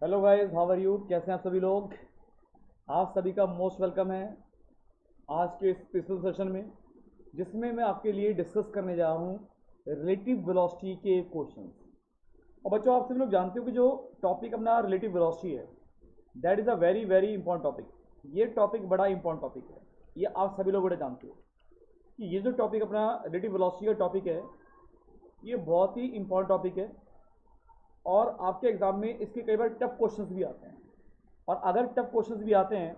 Hello guys, how are you? कैसे हैं आप सभी लोग? आप सभी का मोस्ट वेलकम है आज के स्पेशल सेशन में, जिसमें मैं आपके लिए डिस्कस करने जा रहा हूँ रिलेटिव वेलोसिटी के क्वेश्चंस। और बच्चों, आप सभी लोग जानते हो कि जो टॉपिक अपना रिलेटिव वेलोसिटी है, that is a very very important topic. ये टॉपिक बड़ा इंपॉर्टेंट टॉपिक है, ये आप सभी लोग बड़े जानते हो कि ये जो टॉपिक अपना रिलेटिव वेलोसिटी का टॉपिक है, ये बहुत ही इंपॉर्टेंट टॉपिक है। और आपके एग्ज़ाम में इसके कई बार टफ क्वेश्चंस भी आते हैं। और अगर टफ क्वेश्चंस भी आते हैं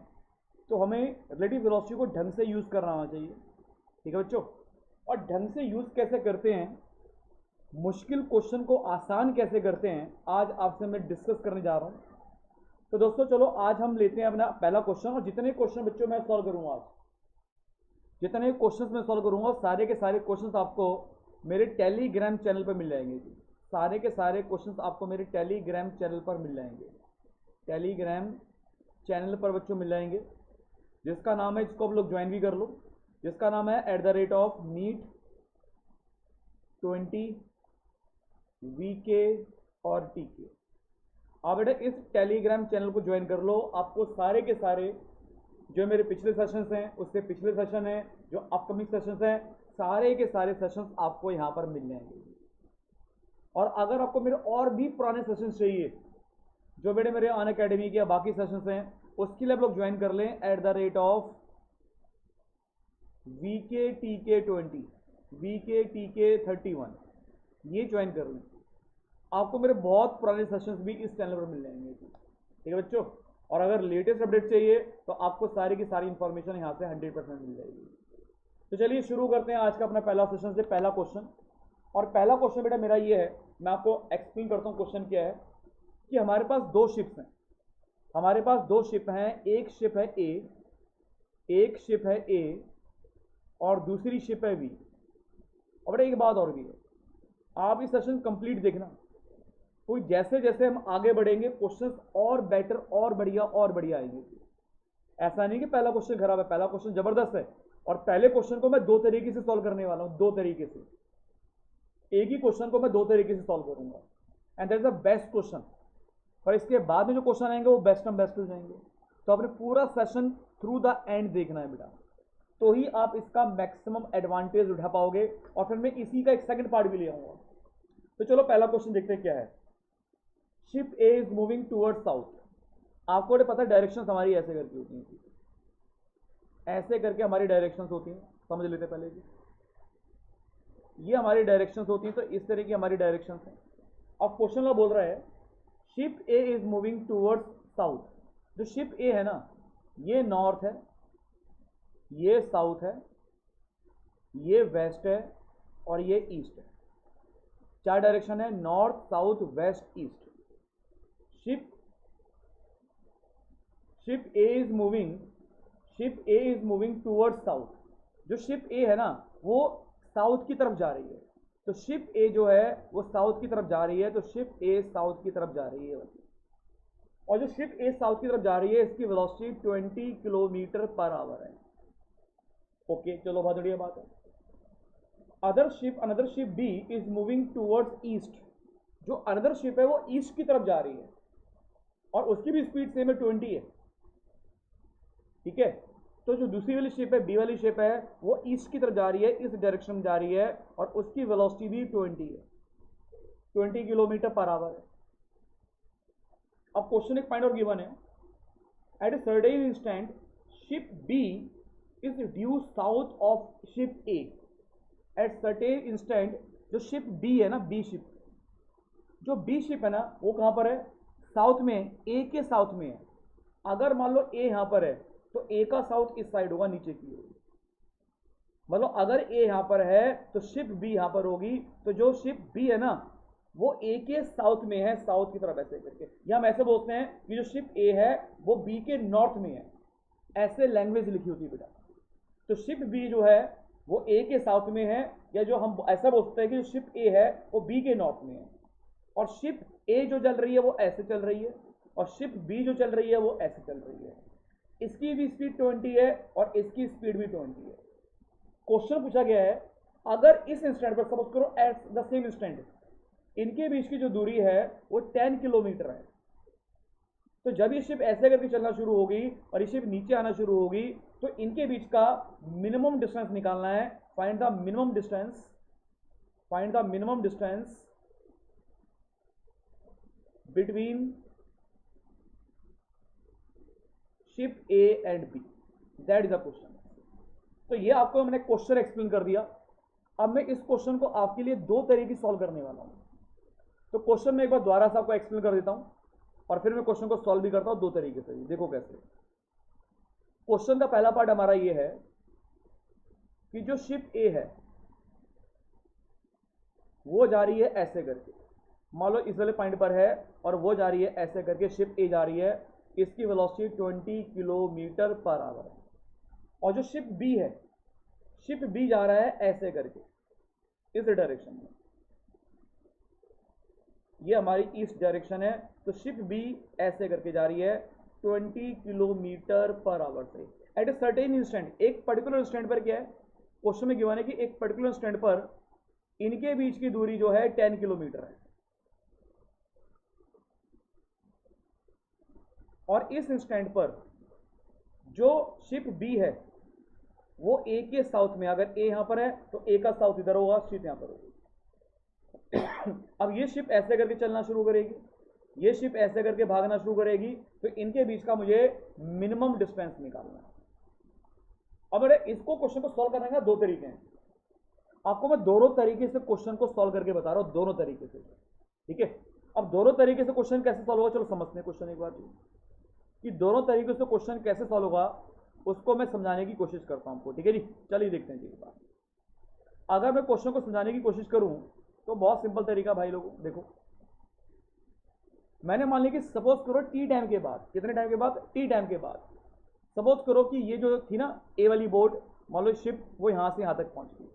तो हमें रिलेटिव वेलोसिटी को ढंग से यूज़ करना आना चाहिए। ठीक है बच्चों? और ढंग से यूज़ कैसे करते हैं, मुश्किल क्वेश्चन को आसान कैसे करते हैं, आज आपसे मैं डिस्कस करने जा रहा हूँ। तो दोस्तों चलो, आज हम लेते हैं अपना पहला क्वेश्चन। और जितने क्वेश्चन बच्चों मैं सॉल्व करूँगा आज, जितने क्वेश्चन मैं सॉल्व करूँगा, सारे के सारे क्वेश्चन आपको मेरे टेलीग्राम चैनल पर मिल जाएंगे जी। सारे के सारे क्वेश्चन आपको मेरे टेलीग्राम चैनल पर मिल जाएंगे। टेलीग्राम चैनल पर बच्चों मिल जाएंगे, जिसका नाम है, जिसको आप लोग ज्वाइन भी कर लो, जिसका नाम है @NEET 20 VK और TK। आप बेटा इस टेलीग्राम चैनल को ज्वाइन कर लो। आपको सारे के सारे जो मेरे पिछले सेशंस हैं, उससे पिछले सेशन हैं, जो अपकमिंग सेशंस हैं, सारे के सारे सेशंस आपको यहाँ पर मिल जाएंगे। और अगर आपको मेरे और भी पुराने सेशंस चाहिए, जो मेरे अन अकेडमी के या बाकी सेशंस हैं, उसके लिए आप लोग ज्वाइन कर लें @VKTK20 VKTK31, ये ज्वाइन कर लें। आपको मेरे बहुत पुराने सेशंस भी इस चैनल पर मिल जाएंगे। ठीक है बच्चों? और अगर लेटेस्ट अपडेट चाहिए तो आपको सारी की सारी इंफॉर्मेशन यहाँ से 100% मिल जाएगी। तो चलिए शुरू करते हैं आज का अपना पहला सेशन से। पहला क्वेश्चन, और पहला क्वेश्चन बेटा मेरा ये है, मैं आपको एक्सप्लेन करता हूँ क्वेश्चन क्या है। कि हमारे पास दो शिप्स हैं, हमारे पास दो शिप हैं। एक शिप है ए, एक शिप है ए और दूसरी शिप है बी। और बेटा एक बात और भी है, आप इस सेशन कंप्लीट देखना। तो जैसे जैसे हम आगे बढ़ेंगे, क्वेश्चंस और बेटर और बढ़िया आएंगे। ऐसा नहीं कि पहला क्वेश्चन खराब है, पहला क्वेश्चन जबरदस्त है। और पहले क्वेश्चन को मैं दो तरीके से सॉल्व करने वाला हूं, दो तरीके से। एक ही क्वेश्चन को मैं दो तरीके से सॉल्व करूंगा, and that is the best question. पर इसके बाद में जो क्वेश्चन आएंगे वो बेस्ट हो जाएंगे। तो आपने पूरा सेशन थ्रू द एंड देखना है बेटा, तो ही आप इसका मैक्सिमम एडवांटेज उठा पाओगे। और फिर मैं इसी का एक सेकंड पार्ट भी ले आऊंगा। तो चलो पहला क्वेश्चन देखते हैं क्या है। Ship A is moving toward south. आपको पता है डायरेक्शन हमारी ऐसे करके होती हैं, ऐसे करके हमारी डायरेक्शन होती हैं। समझ लेते पहले जी, ये हमारी डायरेक्शन होती हैं। तो इस तरह की हमारी डायरेक्शन है। अब क्वेश्चन में बोल रहा है ship A is moving towards south. जो शिप ए है ना, ये नॉर्थ है, ये साउथ है, ये वेस्ट है और ये ईस्ट है। चार डायरेक्शन है, north south west east. Ship ship A is moving ship A is moving towards south. जो शिप ए है ना, वो साउथ की तरफ जा रही है। तो शिप ए जो है वो साउथ की तरफ जा रही है, तो शिप ए साउथ की तरफ जा रही है। और जो शिप ए साउथ की तरफ जा रही है, इसकी वेलोसिटी 20 किलोमीटर पर आवर है। ओके, चलो बहुत बढ़िया बात है। Another ship B is moving towards east. जो अनदर शिप है वो ईस्ट की तरफ जा रही है, और उसकी भी स्पीड सेम है, 20 है। ठीक है? तो जो दूसरी वाली शिप है, बी वाली शिप है, वो ईस्ट की तरफ जा रही है, इस डायरेक्शन में जा रही है, और उसकी वेलोसिटी भी 20 है, 20 किलोमीटर पर आवर है। अब क्वेश्चन एक पॉइंट और गिवन है, at a certain instant ship B is due south of ship A. At certain instant जो शिप बी है ना, बी शिप, जो बी शिप है ना, वो कहां पर है? साउथ में, ए के साउथ में है। अगर मान लो ए यहां पर है, तो ए का साउथ इस साइड होगा, नीचे की होगी। मतलब अगर ए यहां पर है तो शिप बी यहां पर होगी। तो जो शिप बी है ना, वो ए के साउथ में है, साउथ की तरफ ऐसे करके। या हम ऐसे बोलते हैं कि जो शिप ए है वो बी के नॉर्थ में है। ऐसे लैंग्वेज लिखी होती है बेटा। तो शिप बी जो है वो ए के साउथ में है, या जो हम ऐसा बोलते हैं कि जो शिप ए है वो बी के नॉर्थ में है। और शिप ए जो चल रही है वो ऐसे चल रही है, और शिप बी जो चल रही है वो ऐसे चल रही है। इसकी भी स्पीड 20 है और इसकी स्पीड भी 20 है। क्वेश्चन पूछा गया है, अगर इस इंस्टेंट पर, सपोज करो एट द सेम इंस्टेंट, इनके बीच की जो दूरी है वो 10 किलोमीटर है। तो जब ये शिप ऐसे करके चलना शुरू होगी और ये शिप नीचे आना शुरू होगी, तो इनके बीच का मिनिमम डिस्टेंस निकालना है। Find the minimum distance, find the minimum distance between ship A and B, that is the question. तो ये आपको मैंने क्वेश्चन एक्सप्लेन कर दिया। अब मैं इस क्वेश्चन को आपके लिए दो तरीके सॉल्व करने वाला हूं। तो क्वेश्चन में एक बार दोबारा से आपको एक्सप्लेन कर देता हूं और फिर मैं क्वेश्चन को सॉल्व भी करता हूं दो तरीके से। देखो कैसे। क्वेश्चन का पहला पार्ट हमारा ये है कि जो शिप ए है वो जा रही है ऐसे करके, मान लो इस वाले पॉइंट पर है और वो जा रही है ऐसे करके, शिप ए जा रही है, इसकी वेलोसिटी 20 किलोमीटर पर आवर है। और जो शिप बी है, शिप बी जा रहा है ऐसे करके इस डायरेक्शन में, ये हमारी ईस्ट डायरेक्शन है। तो शिप बी ऐसे करके जा रही है 20 किलोमीटर पर आवर से एट ए सर्टेन इंस्टेंट। एक पर्टिकुलर इंस्टेंट पर क्या है, क्वेश्चन में गिवन है कि एक पर्टिकुलर इंस्टेंट पर इनके बीच की दूरी जो है 10 किलोमीटर है। और इस इंस्टेंट पर जो शिप बी है वो ए के साउथ में, अगर ए यहां पर है तो ए का साउथ इधर होगा, शिप यहां पर होगी। अब ये शिप ऐसे करके चलना शुरू करेगी, ये शिप ऐसे करके भागना शुरू करेगी, तो इनके बीच का मुझे मिनिमम डिस्टेंस निकालना है। अब अरे इसको क्वेश्चन को सॉल्व करने का दो तरीके हैं। आपको मैं दोनों तरीके से क्वेश्चन को सॉल्व करके बता रहा हूं, दोनों तरीके से, ठीक है। अब दोनों तरीके से क्वेश्चन कैसे सॉल्व होगा, चलो समझते हैं क्वेश्चन एक बार कि दोनों तरीके से क्वेश्चन कैसे सॉल्व होगा, उसको मैं समझाने की कोशिश करता हूं आपको, ठीक है जी। चलिए देखते हैं जी बात। अगर मैं क्वेश्चन को समझाने की कोशिश करूं तो बहुत सिंपल तरीका भाई लोगों, देखो मैंने मान लिया कि सपोज करो टी टाइम के बाद, कितने टाइम के बाद, टी टाइम के बाद सपोज करो कि ये जो थी ना ए वाली बोट, मान लो शिप वो यहां से यहां तक पहुंच गई,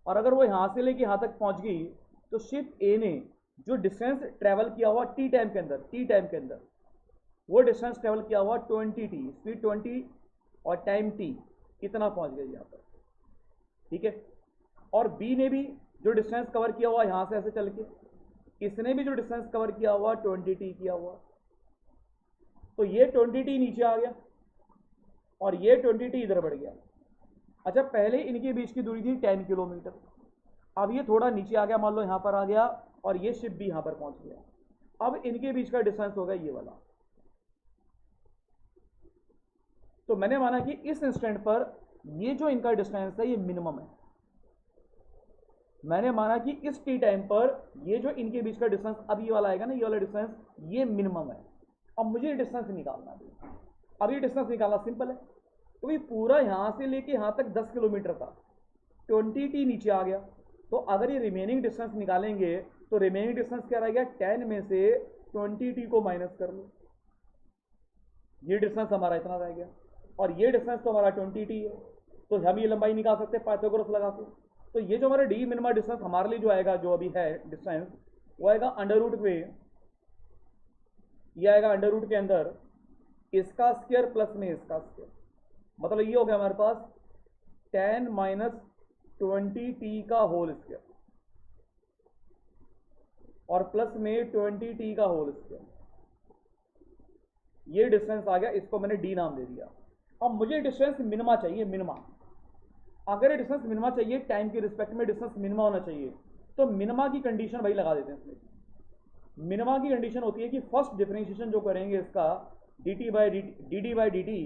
और अगर वो यहां से लेके यहां तक पहुंच गई तो शिप ए ने जो डिस्टेंस ट्रेवल किया हुआ टी टाइम के अंदर, टी टाइम के अंदर वो डिस्टेंस ट्रेवल किया हुआ 20 टी, स्पीड 20 और टाइम टी, इतना पहुंच गया यहाँ पर, ठीक है। और बी ने भी जो डिस्टेंस कवर किया हुआ यहां से ऐसे चल के, इसने भी जो डिस्टेंस कवर किया हुआ 20 टी किया हुआ, तो ये 20 टी नीचे आ गया और ये 20 टी इधर बढ़ गया। अच्छा, पहले इनके बीच की दूरी थी 10 किलोमीटर, अब ये थोड़ा नीचे आ गया, मान लो यहां पर आ गया और ये शिप भी यहां पर पहुंच गया। अब इनके बीच का डिस्टेंस होगा ये वाला। तो मैंने माना कि इस इंस्टेंट पर ये जो इनका डिस्टेंस है ये मिनिमम है। मैंने माना कि इस टी टाइम पर ये जो इनके बीच का डिस्टेंस अब ये वाला आएगा ना, ये वाला डिस्टेंस ये मिनिमम है। अब मुझे ये डिस्टेंस निकालना है। अब ये डिस्टेंस निकालना सिंपल है, तो ये पूरा यहां से लेके यहां तक 10 किलोमीटर था, 20 टी नीचे आ गया, तो अगर ये रिमेनिंग डिस्टेंस निकालेंगे तो रिमेनिंग डिस्टेंस क्या रह गया, 10 में से 20 टी को माइनस कर लो, ये डिस्टेंस हमारा इतना रह गया, और ये डिस्टेंस तो हमारा 20 टी है, तो हम ये लंबाई निकाल सकते हैं पाइथागोरस लगा के। तो ये जो हमारा डी मिनिमम डिस्टेंस हमारे लिए जो आएगा, जो अभी है डिस्टेंस, वो आएगा अंडर रूट में, ये आएगा अंडर रूट के अंदर इसका स्क्वायर प्लस में इसका स्क्वायर, मतलब ये हो गया हमारे पास 10 माइनस 20 टी का होल स्क्वायर और प्लस में 20 टी का होल स्क्वायर, ये डिस्टेंस आ गया, इसको मैंने डी नाम दे दिया। अब मुझे डिस्टेंस मिनिमा चाहिए, मिनिमा। अगर ये डिस्टेंस मिनिमा चाहिए, टाइम के रिस्पेक्ट में डिस्टेंस मिनिमा होना चाहिए, तो मिनिमा की कंडीशन भाई लगा देते हैं इसमें। मिनिमा की कंडीशन होती है कि फर्स्ट डिफरेंशिएशन जो करेंगे इसका D T by D T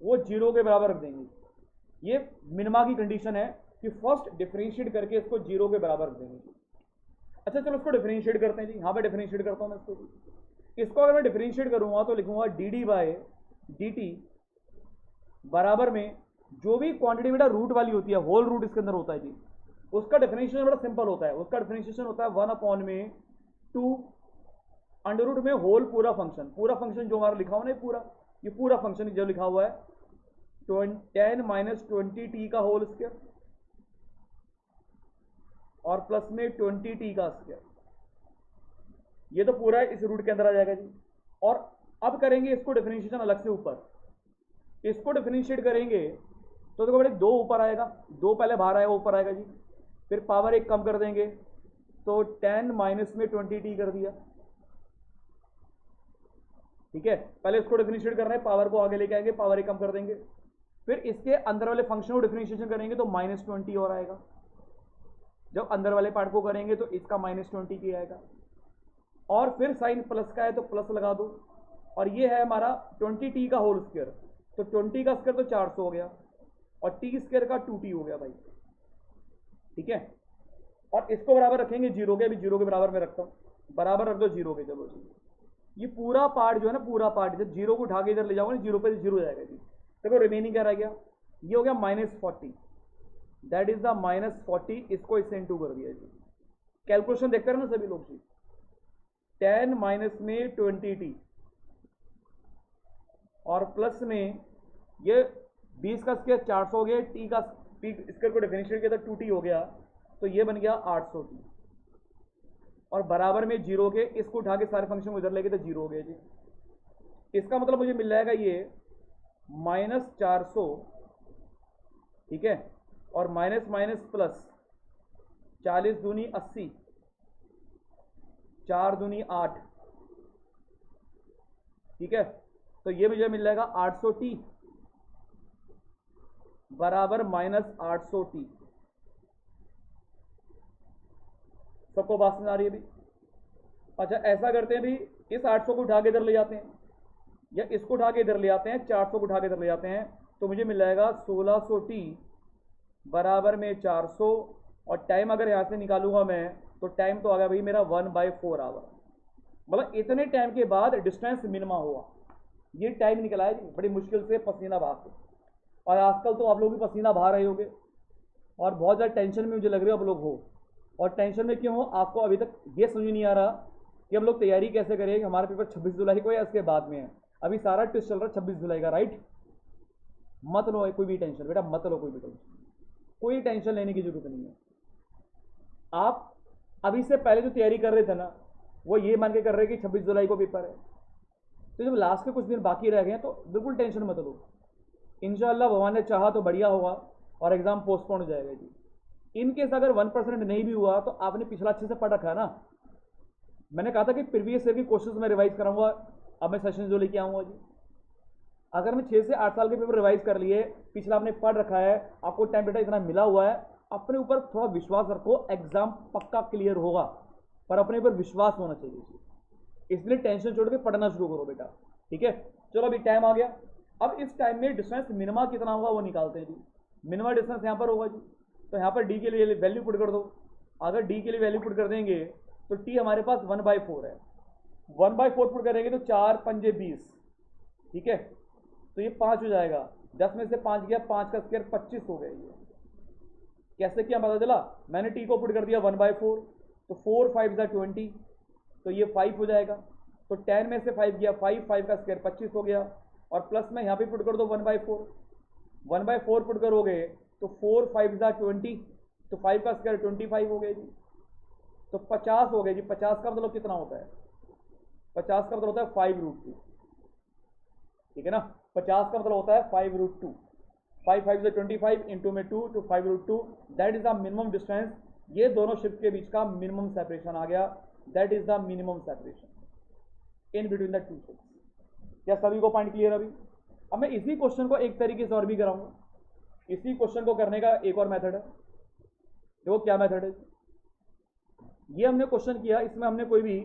वो 0 के बराबर रख देंगे। ये मिनिमा की कंडीशन है कि फर्स्ट डिफरेंशिएट करके इसको 0 के बराबर रख देंगे। अच्छा चलो इसको डिफरेंशिएट करते हैं जी, यहाँ पे डिफरेंशिएट करता हूँ मैं इसको अगर मैं डिफरेंशिएट करूंगा तो लिखूंगा D D by D T बराबर में जो भी क्वांटिटी बेटा रूट वाली होती है, होल रूट इसके अंदर होता है जी, उसका डिफरेंशिएशन बड़ा सिंपल होता है। उसका डिफरेंशिएशन होता है 1/2 अंडर रूट में होल पूरा फंक्शन जो हमारा लिखा हुआ ना, ये पूरा फंक्शन जो लिखा हुआ है 10 माइनस 20 टी का होल स्क्वायर और प्लस में 20 टी का स्क्वायर, ये तो पूरा इस रूट के अंदर आ जाएगा जी। और अब करेंगे इसको डिफरेंशिएशन अलग से ऊपर, इसको डिफरेंशिएट करेंगे तो देखो बेटे 2 ऊपर आएगा, 2 पहले बाहर आएगा ऊपर आएगा जी, फिर पावर 1 कम कर देंगे तो 10 माइनस में 20 टी कर दिया, ठीक है, पहले इसको डिफरेंशिएट कर रहे हैं, पावर को आगे लेके आएंगे, पावर एक कम कर देंगे, फिर इसके अंदर वाले फंक्शन को डिफरेंशिएशन करेंगे तो -20 और आएगा। जब अंदर वाले पार्ट को करेंगे तो इसका -20 की आएगा, और फिर साइन प्लस का है तो प्लस लगा दो, और ये है हमारा 20t का होल स्क्वायर, तो 20 का स्क्वायर तो 400 हो गया, और t स्क्वायर का 2t हो गया भाई। ठीक है, और इसको बराबर रखेंगे जीरो के, अभी जीरो के बराबर में रखता हूँ, बराबर रख दो जीरो के। चलो जी, ये पूरा पार्ट जो है ना, पूरा पार्ट जब जीरो को उठा के इधर ले जाओगे, जीरो पे जीरो जाएगा जी। देखो रिमेनिंग क्या रह गया, ये हो गया -40, दैट इज द -40, इसको इससे इंटू कर दिया जी। कैलकुलेशन देखते रहे ना सभी लोग जी, 10 माइनस में 20t और प्लस में ये 20 का स्क्वायर 400 हो गया, टी का स्क्वायर को डिफरेंशिएट किया था 2t हो गया, तो ये बन गया 800t, और बराबर में जीरो के, इसको उठा के सारे फंक्शन को इधर लेके तो जीरो हो गया जी। इसका मतलब मुझे मिल जाएगा ये -400, ठीक है, और माइनस माइनस प्लस 40 दूनी 80, 4 दूनी 8, ठीक है, तो ये मुझे मिल जाएगा 800t बराबर -800t। सबको बात समझ आ रही है अभी? अच्छा ऐसा करते हैं भी, इस 800 को उठा के इधर ले जाते हैं, या इसको उठा के इधर ले आते हैं, 400 को उठा के इधर ले जाते हैं, तो मुझे मिल जाएगा 1600t बराबर में 400, और टाइम अगर यहाँ से निकालूंगा मैं तो टाइम तो आ गया भाई मेरा 1/4 आवर, मतलब इतने टाइम के बाद डिस्टेंस मिनिमा हुआ, ये टाइम निकला है जी, बड़ी मुश्किल से पसीना बहा के। और आजकल तो आप लोग भी पसीना बहा रहे होगे, और बहुत ज़्यादा टेंशन में मुझे लग रही है आप लोग हो, और टेंशन में क्यों हो, आपको अभी तक ये समझ नहीं आ रहा कि हम लोग तैयारी कैसे करें कि हमारा पेपर 26 जुलाई को या इसके बाद में है। अभी सारा ट्विस्ट चल रहा है 26 जुलाई का, राइट? मत लो कोई भी टेंशन बेटा, मत लो कोई भी टेंशन, कोई टेंशन लेने की जरूरत नहीं है। आप अभी से पहले जो तैयारी कर रहे थे ना, वो ये मान के कर रहे हैं कि 26 जुलाई को पेपर है, तो जब लास्ट के कुछ दिन बाकी रह गए हैं तो बिल्कुल टेंशन मत लो, इंशाअल्लाह भगवान ने चाहा तो बढ़िया होगा और एग्जाम पोस्टपोन हो जाएगा जी। इनकेस अगर 1% नहीं भी हुआ तो आपने पिछला अच्छे से पढ़ रखा है ना, मैंने कहा था कि प्रीवियस ईयर की क्वेश्चंस मैं रिवाइज कराऊंगा, अब मैं सेशन जो लेके आऊंगा जी। अगर मैं 6 से 8 साल के पेपर रिवाइज कर लिए, पिछला आपने पढ़ रखा है, आपको टाइम बेटा इतना मिला हुआ है, अपने ऊपर थोड़ा विश्वास रखो, एग्जाम पक्का क्लियर होगा, पर अपने ऊपर विश्वास होना चाहिए, इसलिए टेंशन छोड़ के पढ़ना शुरू करो बेटा। ठीक है, चलो अभी टाइम आ गया, अब इस टाइम में डिस्टेंस मिनिमा कितना होगा वो निकालते हैं जी। मिनिमा डिस्टेंस यहाँ पर होगा जी, तो यहाँ पर डी के लिए वैल्यू पुट कर दो। अगर डी के लिए वैल्यू पुट कर देंगे तो टी हमारे पास 1/4 है, 1/4 पुट करेंगे तो 4 पंजे 20, ठीक है, तो ये 5 हो जाएगा, 10 में से 5 गया, 5 का स्क्वायर 25 हो गया। ये कैसे किया पता चला, मैंने टी को पुट कर दिया 1/4, तो 4 5 20, तो ये 5 हो जाएगा, तो 10 में से 5 गया 5, 5 का स्क्वायर 25 हो गया, और प्लस में यहाँ पे पुट कर दो 1/4, 1/4 पुट करोगे तो 4 5 20, तो 5 का स्क्वायर 25 हो गया जी, तो 50 हो गया जी। 50 का मतलब कितना होता है, 50 का मतलब होता है 5√2, ठीक है ना, 50 का मतलब होता है 5√2, 5 5 25 इंटू में 2 तो 5√2, that is the minimum distance. ये दोनों शिफ्ट के बीच का मिनिमम सेपरेशन आ गया, that is the minimum separation in between the two shift. क्या सभी को पॉइंट क्लियर अभी? अब मैं इसी क्वेश्चन को एक तरीके से और भी कराऊंगा, इसी क्वेश्चन को करने का एक और मेथड है। देखो क्या मेथड है, ये हमने क्वेश्चन किया, इसमें हमने कोई भी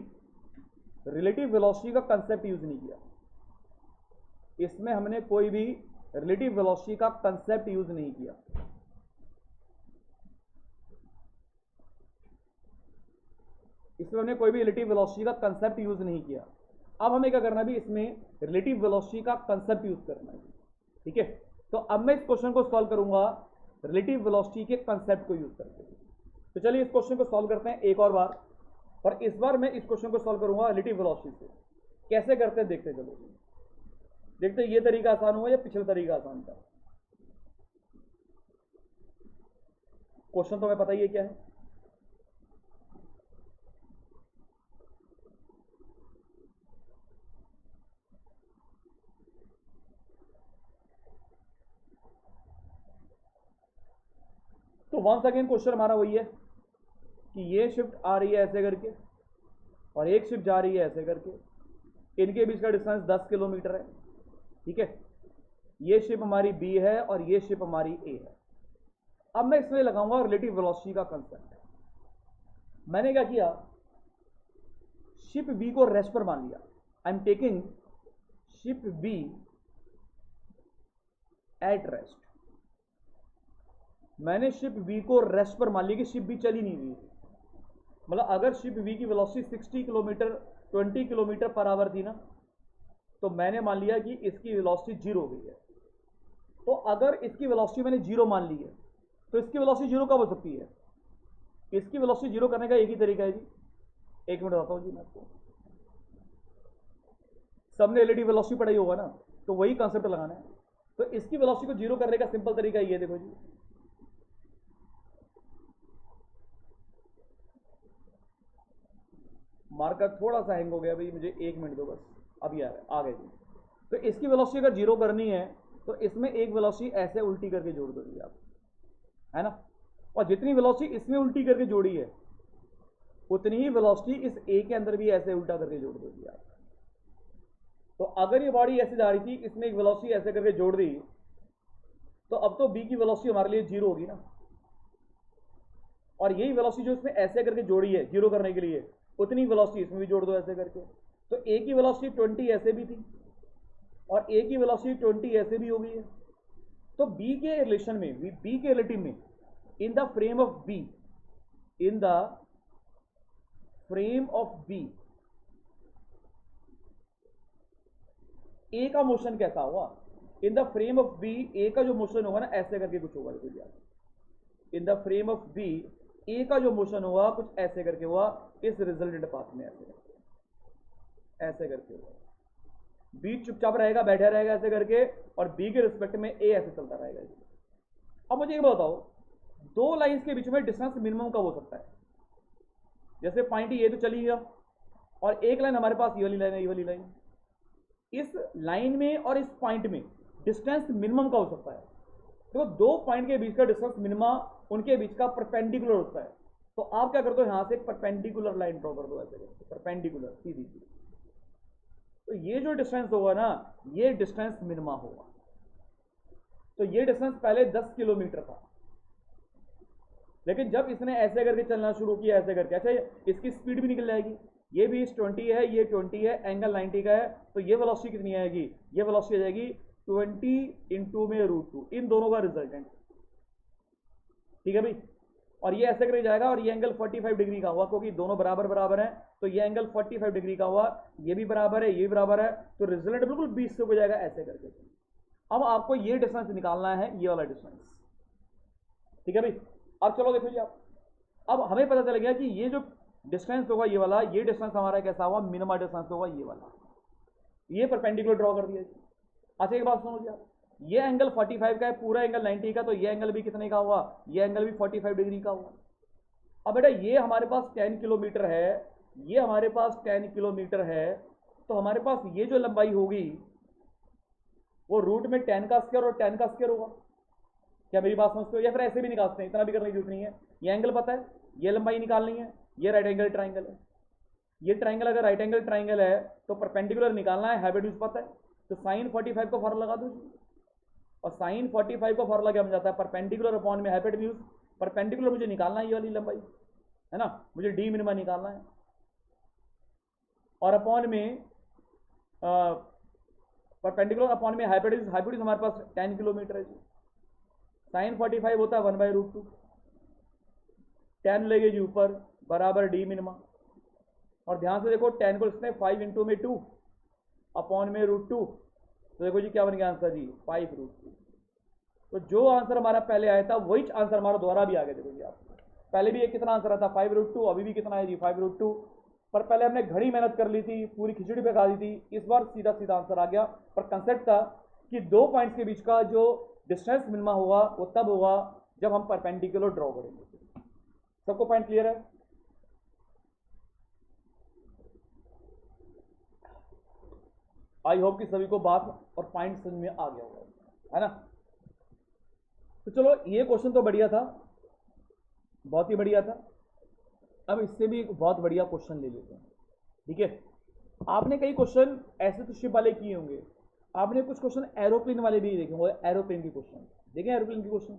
रिलेटिव वेलोसिटी का कंसेप्ट यूज नहीं किया, इसमें हमने कोई भी रिलेटिव वेलोसिटी का कंसेप्ट यूज नहीं किया। इसमें हमने कोई भी रिलेटिव वेलोसिटी का कंसेप्ट यूज नहीं किया। अब हमें क्या करना भी, इसमें रिलेटिव वेलोसिटी का कंसेप्ट यूज करना है, ठीक है। तो अब मैं इस क्वेश्चन को सॉल्व करूंगा रिलेटिव वेलोसिटी के कंसेप्ट को यूज करके। तो चलिए इस क्वेश्चन को सॉल्व करते हैं एक और बार, और इस बार मैं इस क्वेश्चन को सॉल्व करूंगा रिलेटिव वेलोसिटी से। कैसे करते हैं देखते हैं, चलो देखते हैं ये तरीका आसान हुआ या पिछला तरीका आसान था। क्वेश्चन तो हमें पता ही है क्या है, तो वंस अगेन क्वेश्चन हमारा वही है कि ये शिफ्ट आ रही है ऐसे करके और एक शिफ्ट जा रही है ऐसे करके, इनके बीच का डिस्टेंस 10 किलोमीटर है, ठीक है। ये शिप हमारी बी है और ये शिप हमारी ए है। अब मैं इसमें लगाऊंगा रिलेटिव वेलोसिटी का कंसेप्ट। मैंने क्या किया, शिप बी को रेस्ट पर मान लिया। I am taking ship B at rest. मैंने शिप बी को रेस्ट पर मान लिया कि शिप बी चल ही नहीं रही। मतलब अगर शिप बी की velocity 60 kilometre 20 kilometre per our थी ना, तो मैंने मान लिया कि इसकी वेलोसिटी जीरो हो गई है। तो अगर इसकी वेलोसिटी मैंने जीरो मान ली है, तो इसकी वेलोसिटी जीरो कब हो सकती है? इसकी वेलोसिटी जीरो करने का एक ही तरीका है जी, एक मिनट बताता हूँ जी मैं आपको। सबने रिलेटिव वेलोसिटी पढ़ाई होगा ना, तो वही कॉन्सेप्ट लगाना है। तो इसकी वेलोसिटी को जीरो करने का सिंपल तरीका ये देखो जी, मार्कर थोड़ा सा हैंग हो गया भाई, मुझे एक मिनट दो बस, अभी आ गए जी। तो इसकी वेलोसिटी अगर जीरो करनी है तो इसमें एक वेलोसिटी ऐसे उल्टी करके जोड़ दोगे आप, है ना। और जितनी वेलोसिटी इसमें उल्टी करके जोड़ी है उतनी ही वेलोसिटी इस ए के अंदर भी ऐसे उल्टा करके जोड़ दोगे आप। तो अगर ये बॉडी ऐसे जा रही थी, इसमें एक वेलोसिटी ऐसे करके जोड़ दी, तो अब तो बी की वेलोसिटी हमारे लिए जीरो होगी ना। और यही वेलोसिटी जो इसमें ऐसे करके जोड़ी है जीरो करने के लिए, उतनी वेलोसिटी इसमें भी जोड़ दो ऐसे करके। तो ए की वेलोसिटी 20 ऐसे भी थी और ए की वेलोसिटी 20 ऐसे भी हो गई है। तो बी के रिलेशन में, बी के रिलेटिव में, in the frame of B, in the frame of B, A का मोशन कैसा हुआ? In the frame of B A का जो मोशन होगा ना, ऐसे करके कुछ होगा। In the frame of B A का जो मोशन हुआ कुछ ऐसे करके हुआ, इस रिजल्टेंट पाथ में ऐसे करके हुआ। बी चुपचाप रहेगा, बैठा रहेगा ऐसे करके, और बी के रिस्पेक्ट में ए ऐसे चलता रहेगा। अब मुझे ये बताओ, दो लाइंस के बीच में डिस्टेंस मिनिमम कब हो सकता है? जैसे पॉइंट ये तो चली गया और एक लाइन हमारे पास ये वाली लाइन है, ये वाली लाइन। इस लाइन में और इस पॉइंट में डिस्टेंस मिनिमम का हो सकता है। तो दो पॉइंट के बीच का डिस्टेंस मिनिमा उनके बीच का परपेंडिकुलर होता है। तो आप क्या करते हो, यहां से एक परपेंडिकुलर लाइन ड्रॉ कर दो, ऐसे परपेंडिकुलर सीधी सी। तो ये जो डिस्टेंस होगा ना, ये डिस्टेंस मिनिमा होगा। तो ये डिस्टेंस पहले 10 किलोमीटर था, लेकिन जब इसने ऐसे करके चलना शुरू किया, ऐसे करके, अच्छा इसकी स्पीड भी निकल जाएगी। ये भी 20 है, ये 20 है, एंगल 90 का है, तो ये वेलोसिटी कितनी आएगी? ये वेलोसिटी आ जाएगी 20 इंटू में √2, इन दोनों का रिजल्टेंट, ठीक है भाई। और ये ऐसे करके जाएगा और ये एंगल 45 डिग्री का हुआ, क्योंकि दोनों बराबर बराबर है, तो ये एंगल 45 डिग्री का हुआ, ये भी बराबर है, ये भी बराबर है, तो रिजल्ट बिल्कुल 20 से हो जाएगा ऐसे करके। अब आपको ये डिस्टेंस निकालना है, ये वाला डिस्टेंस, ठीक है भाई। अब चलो देखो जी, आप अब हमें पता चल गया कि ये जो डिस्टेंस होगा ये वाला, ये डिस्टेंस हमारा कैसा हुआ? मिनिमम डिस्टेंस होगा ये वाला। ये परपेंडिकुलर ड्रॉ कर दिया। अच्छा एक बात सुनो जी, आप ये एंगल 45 का है, पूरा एंगल 90 का, तो ये एंगल भी कितने का हुआ? ये एंगल भी 45 डिग्री का हुआ। अब बेटा ये हमारे पास 10 किलोमीटर है, ये हमारे पास 10 किलोमीटर है, तो हमारे पास ये जो लंबाई होगी वो रूट में 10 का स्क्वायर और 10 का स्क्वायर होगा। क्या मेरी बात समझते हो? या फिर ऐसे भी निकाल सकते हैं, इतना भी करने की जरूरत नहीं है। ये एंगल पता है, ये लंबाई निकालनी है, ये राइट एंगल ट्राइंगल है। ये ट्राइंगल अगर राइट एंगल ट्राइंगल है तो परपेंडिकुलर निकालना है, हाइपोटेन्यूज पता है, तो साइन 45 को फॉर्मूला लगा दो। और साइन 45 का फॉर्मूला क्या बन जाता है? परपेंडिकुलर अपॉन में हाइपोटेन्यूज। परपेंडिकुलर मुझे निकालना है ये वाली लंबाई, है ना, मुझे डी मिनिमा निकालना है, और अपॉन में परपेंडिकुलर अपॉन में हाइपोटेन्यूज। हाइपोटेन्यूज हमारे पास 10 किलोमीटर है। साइन 45 होता है 1/√2, 10 लेंगे जी ऊपर, बराबर डी मिनिमा। और ध्यान से देखो 10 को इसने 5 इंटू में 2 अपॉन में √2, तो देखो जी क्या बन गया आंसर जी, 5√2। तो जो आंसर हमारा पहले आया था वही आंसर हमारा दोबारा भी आ गया। देखो जी आप, पहले भी एक कितना आंसर आता 5√2, अभी भी कितना है जी 5√2। पर पहले हमने घड़ी मेहनत कर ली थी, पूरी खिचड़ी पे खा दी थी, इस बार सीधा सीधा आंसर आ गया। पर कंसेप्ट था कि दो पॉइंट्स के बीच का जो डिस्टेंस मिनिमा होगा वो तब होगा जब हम परपेंडिकुलर ड्रॉ करेंगे। सबको पॉइंट क्लियर है? आई होप कि सभी को बात और पॉइंट समझ में आ गया होगा, है ना। तो चलो ये क्वेश्चन तो बढ़िया था, बहुत ही बढ़िया था। अब इससे भी एक बहुत बढ़िया क्वेश्चन ले लेते हैं, ठीक है। आपने कई क्वेश्चन ऐसे तो शिप वाले किए होंगे, आपने कुछ क्वेश्चन एरोप्लेन वाले भी देखे होंगे, एरोप्लेन के क्वेश्चन देखें, एरोप्लेन के क्वेश्चन।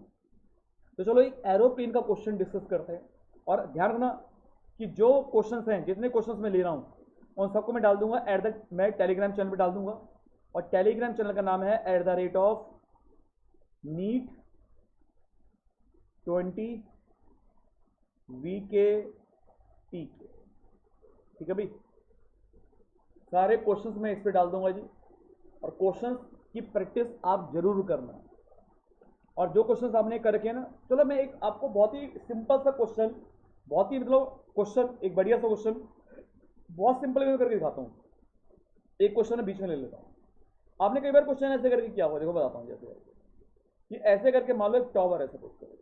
तो चलो एक एरोप्लेन का क्वेश्चन डिस्कस करते हैं। और ध्यान रखना कि जो क्वेश्चंस हैं, जितने क्वेश्चंस मैं ले रहा हूं उन सबको मैं डाल दूंगा मैं टेलीग्राम चैनल पे डाल दूंगा। और टेलीग्राम चैनल का नाम है @NEET 20 VKTK। ठीक है भाई, सारे क्वेश्चंस मैं इस पे डाल दूंगा जी। और क्वेश्चंस की प्रैक्टिस आप जरूर करना। और जो क्वेश्चंस आपने कर रखे हैं ना, चलो मैं एक आपको बहुत ही सिंपल सा क्वेश्चन, बहुत ही मतलब क्वेश्चन, एक बढ़िया सा क्वेश्चन बहुत सिंपल में करके दिखाता हूँ। एक क्वेश्चन है बीच में ले लेता हूँ। आपने कई बार क्वेश्चन ऐसे करके किया होगा, देखो बताता हूँ। जैसे कि ऐसे करके मान लो एक टॉवर है, सपोज करो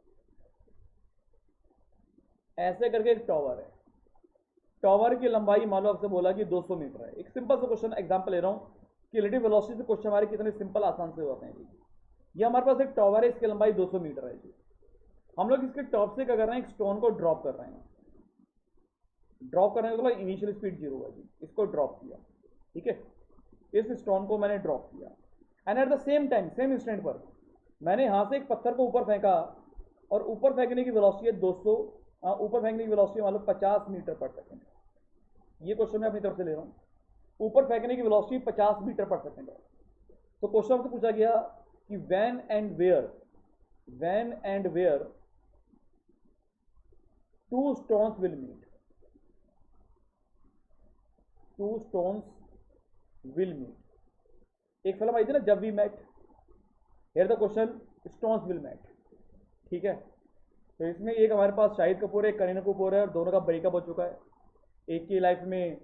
ऐसे करके एक टॉवर है, टॉवर की लंबाई मान लो आपसे बोला कि 200 मीटर है। एक सिंपल सा क्वेश्चन एग्जांपल ले रहा हूँ कि रिलेटिव वेलोसिटी से क्वेश्चन हमारे कितने सिंपल आसान से होते हैं जी। ये हमारे पास एक टॉवर है, इसकी लंबाई 200 मीटर है जी। हम लोग इसके टॉप से क्या कर रहे हैं, एक स्टोन को ड्रॉप कर रहे हैं। ड्रॉप करने का मतलब इनिशियल स्पीड 0 है जी, इसको ड्रॉप किया। ठीक है, इस स्टोन को मैंने ड्रॉप किया and at the same time, same instant पर मैंने यहां से एक पत्थर को ऊपर फेंका और ऊपर फेंकने की वेलोसिटी है 200, ऊपर फेंकने की वेलोसिटी मतलब 50 मीटर पर सेकंड। ये क्वेश्चन मैं अपनी तरफ से ले रहा हूँ। ऊपर फेंकने की वेलोसिटी 50 मीटर पर सेकंड है। तो क्वेश्चन से पूछा गया कि when and where two stones will meet, two stones will meet. एक फिल्म आई थी ना, जब we met. Here the question, stones will met. ठीक है, तो इसमें एक हमारे पास शाहिद कपूर है, एक करीना कपूर है, और दोनों का ब्रेकअप हो चुका है। एक की लाइफ में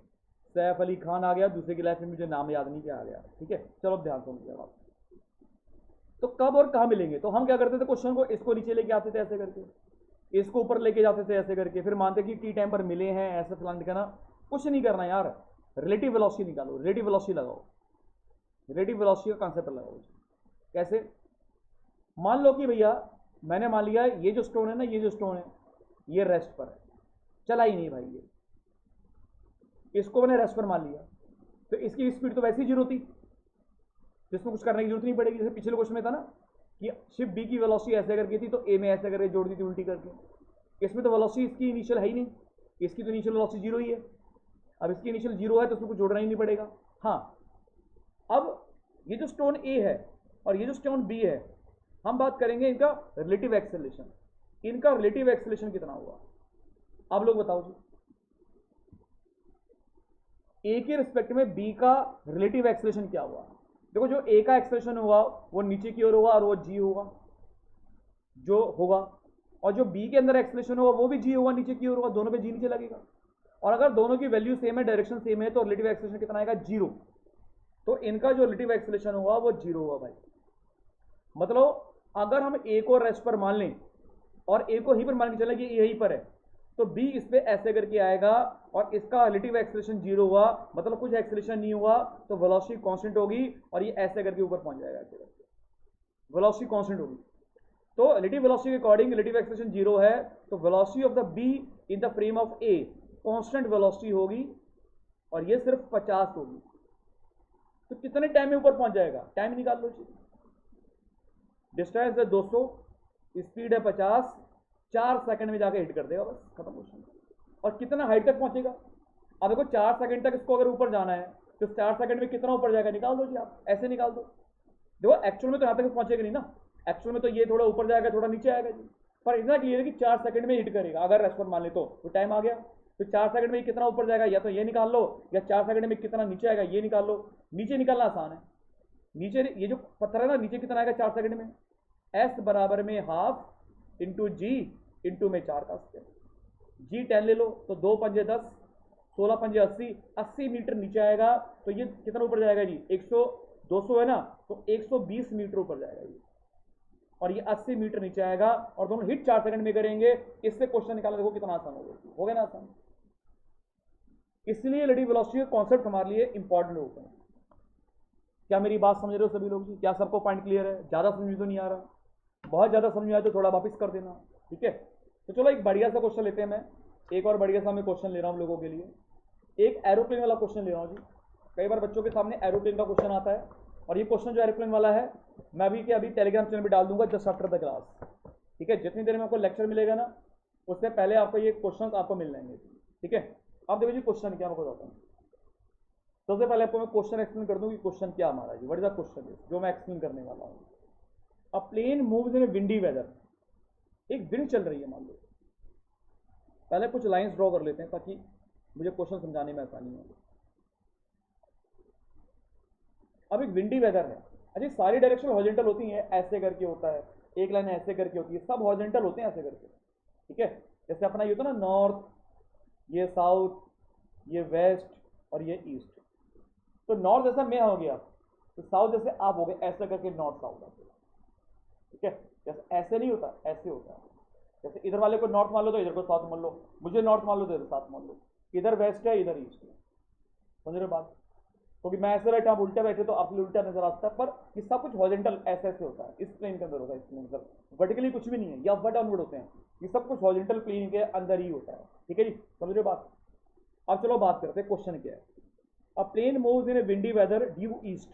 सैफ अली खान आ गया, दूसरे की लाइफ में मुझे नाम याद नहीं क्या आ गया। ठीक है, चलो अब ध्यान सुनिए आप। तो कब और कहाँ मिलेंगे, तो हम क्या करते थे, क्वेश्चन को इसको नीचे लेके आते थे ऐसे करके, इसको ऊपर लेके जाते थे ऐसे करके, फिर मानते कि टी टाइम पर मिले हैं ऐसे फलान दिखाना। कुछ नहीं करना यार, रिलेटिव वेलोसिटी निकालो, रिलेटिव वेलोसिटी लगाओ, रिलेटिव वेलोसिटी का कॉन्सेप्ट लगाओ। कैसे, मान लो कि भैया मैंने मान लिया ये जो स्टोन है ना, ये जो स्टोन है ये रेस्ट पर है, चला ही नहीं भाई, ये इसको मैंने रेस्ट पर मान लिया, तो इसकी स्पीड तो वैसे ही 0 थी, जिसमें कुछ करने की जरूरत नहीं पड़ेगी। जैसे पिछले क्वेश्चन में था ना कि शिप बी की वेलोसिटी ऐसे करके थी, तो ए में ऐसे करके जोड़ दी थी उल्टी करके। इसमें तो वेलोसिटी इसकी इनिशियल है ही नहीं, इसकी तो इनिशियल वेलोसिटी 0 ही है। अब इसकी इनिशियल 0 है तो उसमें कुछ जोड़ना ही नहीं पड़ेगा। हाँ, अब ये जो स्टोन ए है और ये जो स्टोन बी है, हम बात करेंगे इनका रिलेटिव एक्सेलरेशन। इनका रिलेटिव एक्सेलरेशन कितना हुआ, आप लोग बताओ जी। ए के रिस्पेक्ट में बी का रिलेटिव एक्सेलरेशन क्या हुआ। देखो, जो ए का एक्सेलरेशन हुआ वो नीचे की ओर होगा और वो जी होगा जो होगा, और जो बी के अंदर एक्सेलरेशन होगा वो भी जी होगा, नीचे की ओर होगा, दोनों पे जी नीचे लगेगा। और अगर दोनों की वैल्यू सेम है, डायरेक्शन सेम है, तो रिलेटिव एक्सेलरेशन कितना आएगा, 0। तो इनका जो रिलेटिव एक्सेलरेशन हुआ वो 0 हुआ भाई। मतलब अगर हम ए को रेस्ट पर मान लें और ए को ही पर मान के चले कि यहीं पर है, तो बी इस पे ऐसे करके आएगा और इसका रिलेटिव एक्सेलरेशन 0 हुआ, मतलब कुछ एक्सेलरेशन नहीं हुआ, तो वेलोसिटी कांस्टेंट होगी और ये ऐसे करके ऊपर पहुंच जाएगा, वेलोसिटी कांस्टेंट होगी। तो रिलेटिव वेलोसिटी के अकॉर्डिंग रिलेटिव एक्सेलरेशन 0 है, तो velocity of the B in the frame of a constant velocity होगी और ये सिर्फ 50 होगी। तो कितने टाइम में ऊपर पहुंच जाएगा, टाइम निकाल लो। डिस्टेंस है 200, स्पीड है 50, 4 सेकंड में जाके हिट कर देगा, बस खत्म क्वेश्चन। और कितना हाइट तक पहुंचेगा, अब देखो 4 सेकंड तक इसको अगर ऊपर जाना है तो 4 सेकंड में कितना ऊपर जाएगा, निकाल दो जी आप, ऐसे निकाल दो। देखो एक्चुअल में तो यहां तक पहुंचेगा नहीं ना, एक्चुअल में तो ये थोड़ा ऊपर जाएगा थोड़ा नीचे आएगा जी, पर इतना क्लियर है कि 4 सेकंड में हिट करेगा अगर रेस्पॉन्स मान ले तो टाइम आ गया। तो 4 सेकंड में कितना ऊपर जाएगा, या तो ये निकाल लो, या 4 सेकंड में कितना नीचे आएगा ये निकाल लो। नीचे निकालना आसान है, नीचे ये जो पत्थर है ना, नीचे कितना आएगा 4 सेकंड में, एस बराबर में हाफ इंटू जी इंटू में 4 का स्क्वायर। जी 10 ले लो तो 2 पंजे 10, 16 पंजे 80, 80 मीटर नीचे आएगा। तो ये कितना ऊपर जाएगा जी, 100, 200 है ना, तो 120 मीटर ऊपर जाएगा ये, और ये 80 मीटर नीचे आएगा, और दोनों हिट 4 सेकंड में करेंगे। इससे क्वेश्चन निकालना देखो कितना आसान हो गया ना, आसान। इसलिए रिलेटिव वेलोसिटी का कॉन्सेप्ट हमारे लिए इंपॉर्टेंट होता है। क्या मेरी बात समझ रहे हो सभी लोग जी, क्या सबको पॉइंट क्लियर है, ज्यादा समझ तो नहीं आ रहा, बहुत ज्यादा समझ में आया तो थोड़ा वापस कर देना, ठीक है। तो चलो एक बढ़िया सा क्वेश्चन लेते हैं, मैं एक और बढ़िया सा मैं क्वेश्चन ले रहा हूं लोगों के लिए। एक एरोप्लेन वाला क्वेश्चन ले रहा हूं जी। कई बार बच्चों के सामने एरोप्लेन का क्वेश्चन आता है, और ये क्वेश्चन जो एरोप्लेन वाला है मैं अभी टेलीग्राम चैनल पे डाल दूंगा जस्ट आफ्टर द क्लास। ठीक है, जितनी देर में आपको लेक्चर मिलेगा ना उससे पहले आपको ये क्वेश्चन आपको मिल जाएंगे। ठीक है, अब देखो जी क्वेश्चन क्या मैं बताता हूँ। सबसे पहले आपको मैं क्वेश्चन एक्सप्लेन कर दूं कि क्वेश्चन क्या हमारा जी, व्हाट इज द क्वेश्चन जो मैं एक्सप्लेन करने वाला हूँ। A plane moves in windy weather, एक विंड चल रही है मान लो। पहले कुछ लाइंस ड्रॉ कर लेते हैं ताकि मुझे क्वेश्चन समझाने में आसानी हो। अब एक विंडी वेदर है, अच्छा सारी डायरेक्शन हॉरिजॉन्टल होती हैं, ऐसे करके होता है, एक लाइन ऐसे करके होती है, सब हॉरिजॉन्टल होते हैं ऐसे करके। ठीक है, जैसे अपना ये होता है ना नॉर्थ, ये साउथ, ये वेस्ट और ये ईस्ट। तो नॉर्थ जैसा मैं हो गया तो साउथ जैसे आप हो गए, ऐसे करके नॉर्थ साउथ आते। ठीक है, जैसे ऐसे नहीं होता, ऐसे होता है। जैसे इधर वाले को नॉर्थ मान लो तो इधर को साउथ मान लो, मुझे नॉर्थ मान लो तो इधर साउथ मान लो, इधर वेस्ट है इधर ईस्ट है। समझ रहे बात? क्योंकि मैं ऐसे बैठा, आप उल्टा बैठे तो आपको उल्टा नजर आता है, पर ये सब कुछ हॉरिजॉन्टल ऐसे ऐसे होता है, इस प्लेन के अंदर होता है, इस प्लेन के अंदर वर्टिकली कुछ भी नहीं है, या अपवर्ड डाउनवर्ड होते हैं, ये सब कुछ हॉरिजॉन्टल प्लेन के अंदर ही होता है। ठीक है जी, समझ रहे बात? अब चलो बात करते हैं क्वेश्चन क्या है। A plane moves in a windy weather due east.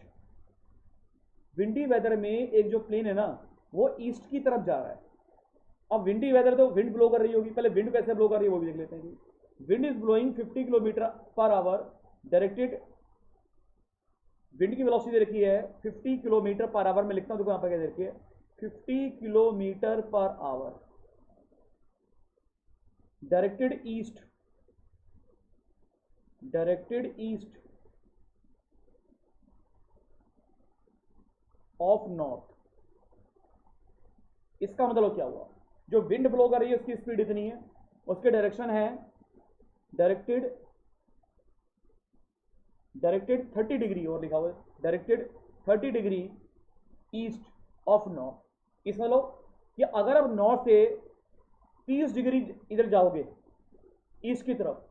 Windy weather में एक जो प्लेन है ना वो ईस्ट की तरफ जा रहा है। अब विंडी वेदर तो विंड ब्लो कर रही होगी, पहले विंड कैसे ब्लो कर रही है वो भी देख लेते हैं जी। Wind is blowing 50 kilometre per hour directed, wind की वेलोसिटी दे रखी है 50 किलोमीटर पर आवर, मैं लिखता हूं देखो यहां पर क्या दे रखी है 50 kilometre per hour directed east of north. इसका मतलब क्या हुआ, जो विंड ब्लो कर रही है उसकी स्पीड इतनी है, उसके डायरेक्शन है डायरेक्टेड 30 डिग्री, और लिखा हुआ है directed 30 degree east of north. इसमें लो कि अगर आप नॉर्थ से 30 डिग्री इधर जाओगे ईस्ट की तरफ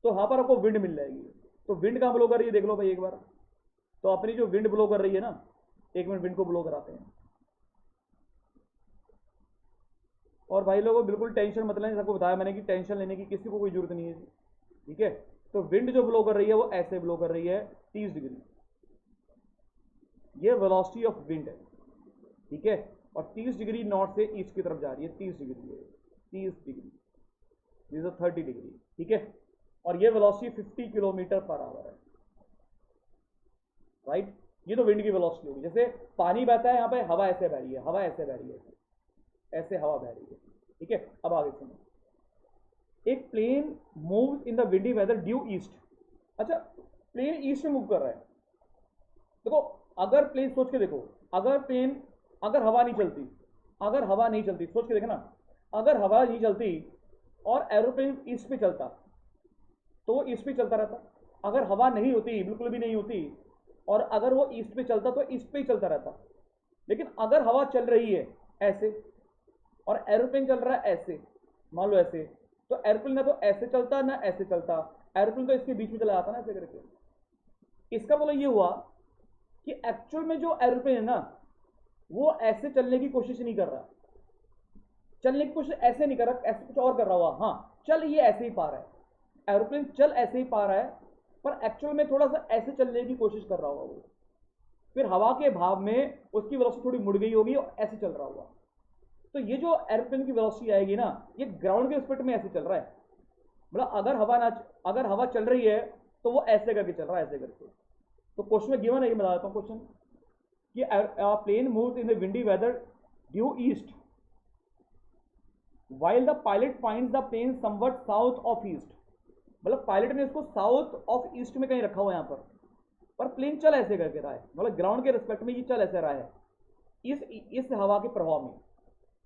तो वहां पर आपको विंड मिल जाएगी। तो विंड कहां ब्लो कर रही है देख लो भाई एक बार। तो अपनी जो विंड ब्लो कर रही है ना, एक मिनट विंड को ब्लो कराते हैं। और भाई लोगों बिल्कुल टेंशन मत लें, सबको बताया मैंने कि टेंशन लेने की किसी को कोई जरूरत नहीं है। ठीक है, तो विंड जो ब्लो कर रही है वो ऐसे ब्लो कर रही है 30 डिग्री, ये वेलोसिटी ऑफ विंड है। ठीक है, और 30 डिग्री नॉर्थ से ईस्ट की तरफ जा रही है, 30 डिग्री है, 30 डिग्री, दिस इज 30 डिग्री। ठीक है, और ये वेलोसिटी 50 किलोमीटर पर आवर है। राइट, ये तो विंड की वेलोसिटी होगी। जैसे पानी बहता है यहाँ पे, हवा ऐसे बह रही है, हवा ऐसे बह रही है, ऐसे हवा बह रही है। ठीक है, अब आगे सुनो, एक plane move in the windy weather due east. अच्छा, प्लेन ईस्ट में मूव कर रहा है। देखो अगर प्लेन, सोच के देखो, अगर हवा नहीं चलती, सोच के देखना, अगर हवा नहीं चलती और एरोप्लेन ईस्ट पे चलता तो वो ईस्ट पे चलता रहता। अगर हवा नहीं होती, बिल्कुल भी नहीं होती, और अगर वो ईस्ट पे चलता तो ईस्ट पे ही चलता रहता। लेकिन अगर हवा चल रही है ऐसे और एरोप्लेन चल रहा है ऐसे, मान लो ऐसे, तो एरोप्लेन ना तो ऐसे चलता ना ऐसे चलता, एरोप्लेन तो इसके बीच में चला जाता ना ऐसे करके। इसका मतलब ये हुआ कि एक्चुअल में जो एरोप्लेन है ना वो ऐसे चलने की कोशिश नहीं कर रहा, चलने की कोशिश ऐसे नहीं कर रहा, ऐसे कुछ और कर रहा हुआ। हाँ, चल ये ऐसे ही पा रहा है, एरोप्लेन चल ऐसे ही पा रहा है, पर एक्चुअल में थोड़ा सा ऐसे चलने की कोशिश कर रहा होगा वो, फिर हवा के भाव में उसकी वेलोसिटी थोड़ी मुड़ गई होगी और ऐसे चल रहा होगा। तो ये जो एरोप्लेन की वेलोसिटी आएगी ना, ये ग्राउंड के रिस्पेक्ट में ऐसे चल रहा है। मतलब अगर हवा चल रही है तो वो ऐसे करके चल रहा है, ऐसे करके। तो क्वेश्चन में गिवन है, ये बता देता हूं क्वेश्चन कि plane moves in the windy weather due east while the pilot finds the plane somewhat south of east। मतलब पायलट ने इसको साउथ ऑफ ईस्ट में कहीं रखा हुआ है यहाँ पर प्लेन चल ऐसे करके रहा है, मतलब ग्राउंड के रिस्पेक्ट में ये चल ऐसे रहा है इस हवा के प्रभाव में।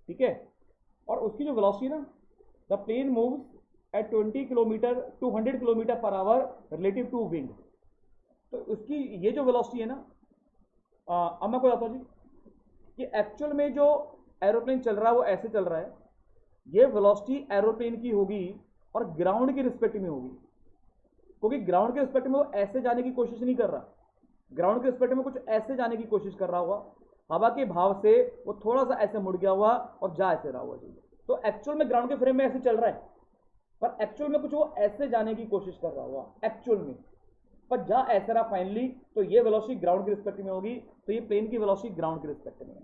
ठीक है, और उसकी जो वेलोसिटी ना, the plane moves at 20 kilometre to 100 kilometre per hour relative to wind. तो उसकी ये जो वेलोसिटी है ना, अब मैं बताता हूँ जी कि एक्चुअल में जो एरोप्लेन चल रहा है वो ऐसे चल रहा है, ये वेलोसिटी एरोप्लेन की होगी और ग्राउंड के रिस्पेक्ट में होगी, क्योंकि ग्राउंड के रिस्पेक्ट में वो ऐसे जाने की कोशिश नहीं कर रहा, ग्राउंड के रिस्पेक्ट में कुछ ऐसे जाने की कोशिश कर रहा हुआ, हवा के भाव से वो थोड़ा सा ऐसे मुड़ गया हुआ और जा ऐसे रहा हुआ जी। तो एक्चुअल में ग्राउंड के फ्रेम में ऐसे चल रहा है, पर एक्चुअल में कुछ वो ऐसे जाने की कोशिश कर रहा हुआ एक्चुअल में। पर जा ऐसा रहा फाइनली, तो ये वेलोसिटी ग्राउंड के रिस्पेक्ट में होगी, तो ये प्लेन की वेलोसिटी ग्राउंड के रिस्पेक्ट में है।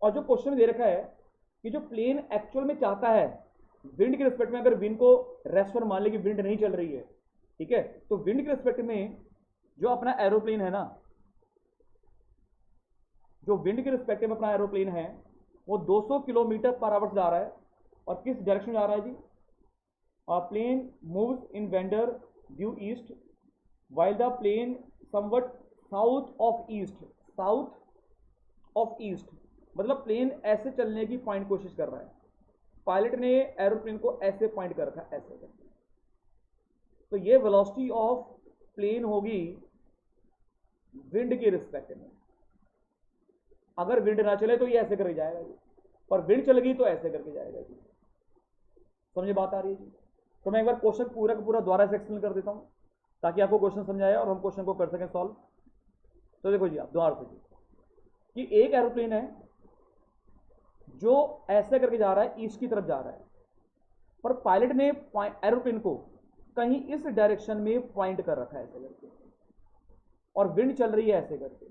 और जो क्वेश्चन दे रखा है कि जो प्लेन एक्चुअल में चाहता है विंड के रिस्पेक्ट में, अगर विंड को रेस्ट पर मान ले कि विंड नहीं चल रही है, ठीक है, तो विंड के रिस्पेक्ट में जो अपना एरोप्लेन है ना, जो विंड के रिस्पेक्ट में अपना एरोप्लेन है वो 200 किलोमीटर पर आवर जा रहा है। और किस डायरेक्शन में जा रहा है जी? Plane moves in windy due east while the plane somewhat south of east, मतलब प्लेन ऐसे चलने की पॉइंट कोशिश कर रहा है, पायलट ने एरोप्लेन को ऐसे पॉइंट कर रखा है, ऐसे करके। तो ये वेलोसिटी ऑफ प्लेन होगी विंड के रिस्पेक्ट में। अगर विंड ना चले तो ये ऐसे करके जाएगा जी, और विंड चल गई तो ऐसे करके जाएगा जी। समझे बात आ रही है जी? तो मैं एक बार क्वेश्चन पूरा का पूरा दोबारा से एक्सप्लेन कर देता हूं ताकि आपको क्वेश्चन समझ आए और हम क्वेश्चन को कर सकें सॉल्व। तो देखो जी, आप दोबारा से जी कि एक एरोप्लेन है जो ऐसे करके जा रहा है, ईस्ट की तरफ जा रहा है, पर पायलट ने एरोप्लेन को कहीं इस डायरेक्शन में पॉइंट कर रखा है ऐसे करके, और विंड चल रही है ऐसे करके।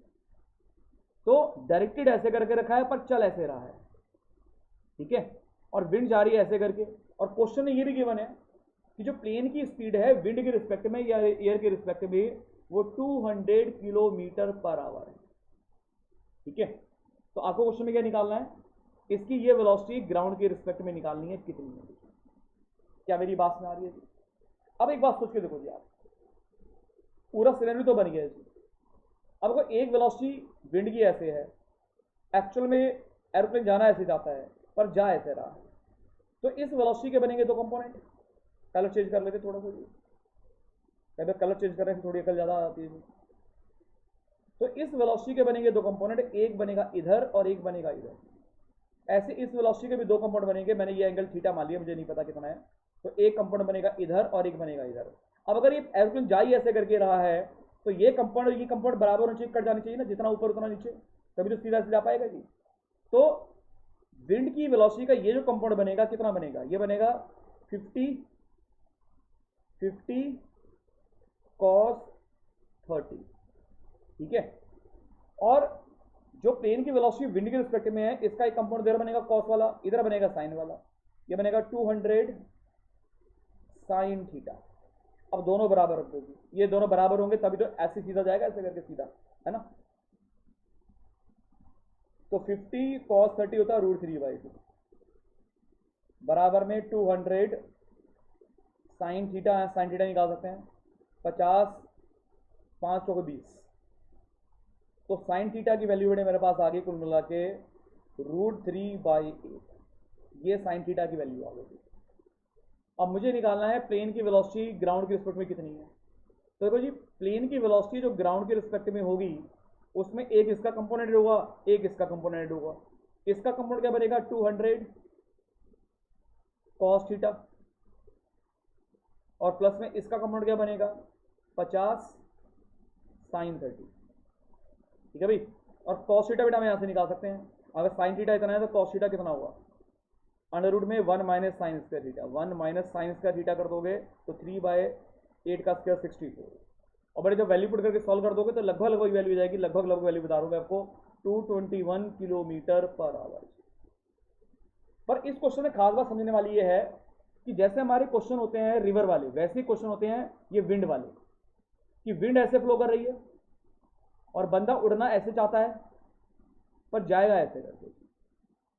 तो डायरेक्टेड ऐसे करके रखा है पर चल ऐसे रहा है, ठीक है, और विंड जा रही है ऐसे करके। और क्वेश्चन में ये भी गिवन है कि जो प्लेन की स्पीड है विंड के रिस्पेक्ट में या एयर के रिस्पेक्ट में वो 200 किलोमीटर पर आवर है, ठीक है। तो आपको क्वेश्चन में क्या निकालना है? इसकी ये वेलोसिटी ग्राउंड के रिस्पेक्ट में निकालनी है, कितनी है। क्या मेरी बात सुना रही है जी? अब एक बात सोच के देखो जी, आप पूरा सिनेरियो तो बन गया जी। अब को एक वेलोसिटी विंड की ऐसे है, एक्चुअल में एरोप्लेन जाना ऐसे जाता है पर जा ऐसे रहा है, तो इस वेलोसिटी के बनेंगे दो कंपोनेंट। कलर चेंज कर लेते थोड़ा सा जी, कहते कलर चेंज करने से थोड़ी अकल ज़्यादा आती है। तो इस वेलोसिटी के बनेंगे दो कंपोनेंट, एक बनेगा इधर और एक बनेगा इधर। ऐसे इस वेलोसिटी के भी दो कंपोनेंट बनेंगे, मैंने ये एंगल थीटा मान लिया, मुझे नहीं पता कितना है। तो एक कंपोनेंट बनेगा इधर और एक बनेगा इधर। अब अगर ये एरोप्लेन जा ही ऐसे करके रहा है तो ये कंपाउंड ये कंपाउंड बराबर होना चाहिए, कट जानी चाहिए ना, जितना ऊपर उतना नीचे, तभी तो सीधा सीधा पाएगा जी। तो विंड की वेलोसिटी का ये जो कंपाउंड बनेगा कितना बनेगा? ये बनेगा 50 cos 30, ठीक है। और जो प्लेन की वेलोसिटी विंड के रिस्पेक्ट में है, इसका एक कंपाउंड इधर बनेगा कॉस वाला, इधर बनेगा साइन वाला, ये बनेगा 200 साइन थीटा। अब दोनों बराबर रख दो, ये दोनों बराबर होंगे तभी तो ऐसे सीधा जाएगा, ऐसे करके सीधा, है ना। तो 50 cos 30 होता है √3/2 बराबर में 200 साइन थीटा निकाल सकते हैं, 50 5 को 20। तो साइन थीटा की वैल्यू बने मेरे पास आ गई कुल मिला के √3/8, ये साइन थीटा की वैल्यू आ गई। अब मुझे निकालना है प्लेन की वेलोसिटी ग्राउंड के रिस्पेक्ट में कितनी है। तो देखो जी, प्लेन की वेलोसिटी जो ग्राउंड के रिस्पेक्ट में होगी उसमें एक इसका कंपोनेंट होगा, एक इसका कंपोनेंट होगा। इसका कंपोनेंट क्या बनेगा? 200 cos थीटा, और प्लस में इसका कंपोनेंट क्या बनेगा? 50 sin 30, ठीक है भाई। और cos थीटा बेटा हम यहां से निकाल सकते हैं, अगर sin थीटा इतना है तो cos थीटा कितना होगा? अंडर रूट में 1 minus sine square theta, 1 minus sine square theta कर दोगे तो 3/8 का स्क्वायर 64। और बड़े जब वैल्यू पुट करके सॉल्व कर दोगे तो लगभग वैल्यू आ जाएगी, लगभग वैल्यू बता रहा हूँ मैं आपको, 221 किलोमीटर पर आवर। पर इस क्वेश्चन में खास बात समझने वाली ये है कि जैसे हमारे क्वेश्चन होते हैं रिवर वाले, वैसे ही क्वेश्चन होते हैं ये विंड वाले, कि विंड ऐसे फ्लो कर रही है और बंदा उड़ना ऐसे चाहता है पर जाएगा ऐसे करके।